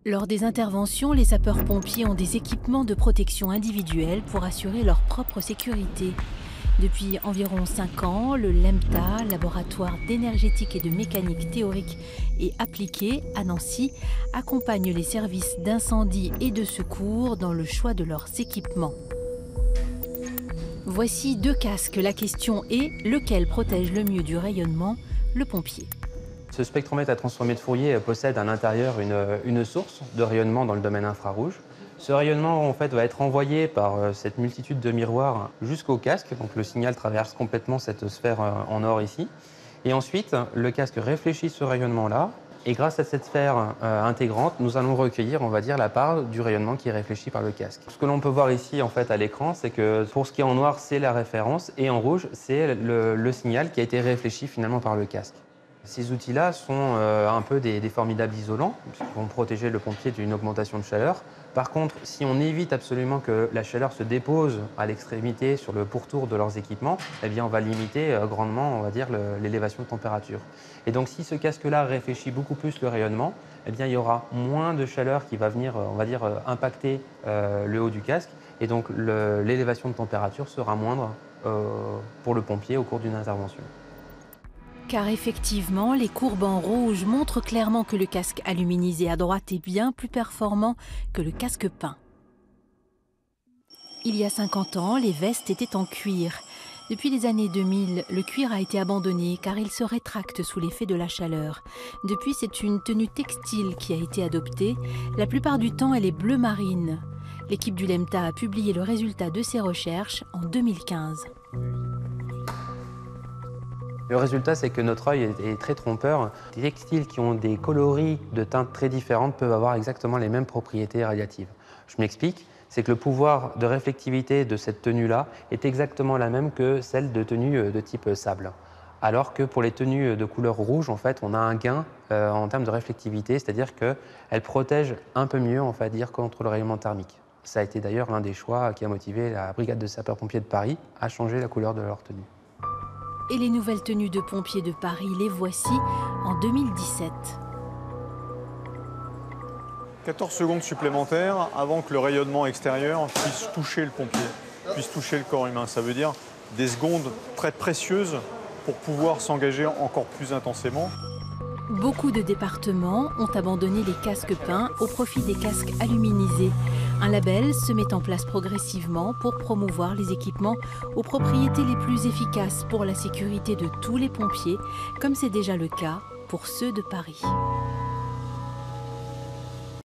Lors des interventions, les sapeurs-pompiers ont des équipements de protection individuelle pour assurer leur propre sécurité. Depuis environ 5 ans, le LEMTA, Laboratoire d'énergétique et de mécanique théorique et appliquée à Nancy, accompagne les services d'incendie et de secours dans le choix de leurs équipements. Voici 2 casques. La question est lequel protège le mieux du rayonnement, le pompier. Ce spectromètre à transformer de Fourier possède à l'intérieur une source de rayonnement dans le domaine infrarouge. Ce rayonnement en fait, va être envoyé par cette multitude de miroirs jusqu'au casque. Donc le signal traverse complètement cette sphère en or ici. Et ensuite, le casque réfléchit ce rayonnement-là. Et grâce à cette sphère intégrante, nous allons recueillir, on va dire, la part du rayonnement qui est réfléchi par le casque. Ce que l'on peut voir ici en fait, à l'écran, c'est que pour ce qui est en noir, c'est la référence. Et en rouge, c'est le signal qui a été réfléchi finalement par le casque. Ces outils-là sont un peu des formidables isolants, qui vont protéger le pompier d'une augmentation de chaleur. Par contre, si on évite absolument que la chaleur se dépose à l'extrémité sur le pourtour de leurs équipements, eh bien on va limiter grandement, on va dire, l'élévation de température. Et donc si ce casque-là réfléchit beaucoup plus le rayonnement, eh bien il y aura moins de chaleur qui va venir, on va dire, impacter le haut du casque. Et donc l'élévation de température sera moindre pour le pompier au cours d'une intervention. Car effectivement, les courbes en rouge montrent clairement que le casque aluminisé à droite est bien plus performant que le casque peint. Il y a 50 ans, les vestes étaient en cuir. Depuis les années 2000, le cuir a été abandonné car il se rétracte sous l'effet de la chaleur. Depuis, c'est une tenue textile qui a été adoptée. La plupart du temps, elle est bleu marine. L'équipe du LEMTA a publié le résultat de ses recherches en 2015. Le résultat, c'est que notre œil est très trompeur. Les textiles qui ont des coloris de teintes très différentes peuvent avoir exactement les mêmes propriétés radiatives. Je m'explique, c'est que le pouvoir de réflectivité de cette tenue-là est exactement la même que celle de tenues de type sable. Alors que pour les tenues de couleur rouge, en fait, on a un gain en termes de réflectivité, c'est-à-dire qu'elles protègent un peu mieux, on va dire, contre le rayonnement thermique. Ça a été d'ailleurs l'un des choix qui a motivé la brigade de sapeurs-pompiers de Paris à changer la couleur de leur tenue. Et les nouvelles tenues de pompiers de Paris, les voici en 2017. 14 secondes supplémentaires avant que le rayonnement extérieur puisse toucher le pompier, puisse toucher le corps humain. Ça veut dire des secondes très précieuses pour pouvoir s'engager encore plus intensément. Beaucoup de départements ont abandonné les casques peints au profit des casques aluminisés. Un label se met en place progressivement pour promouvoir les équipements aux propriétés les plus efficaces pour la sécurité de tous les pompiers, comme c'est déjà le cas pour ceux de Paris.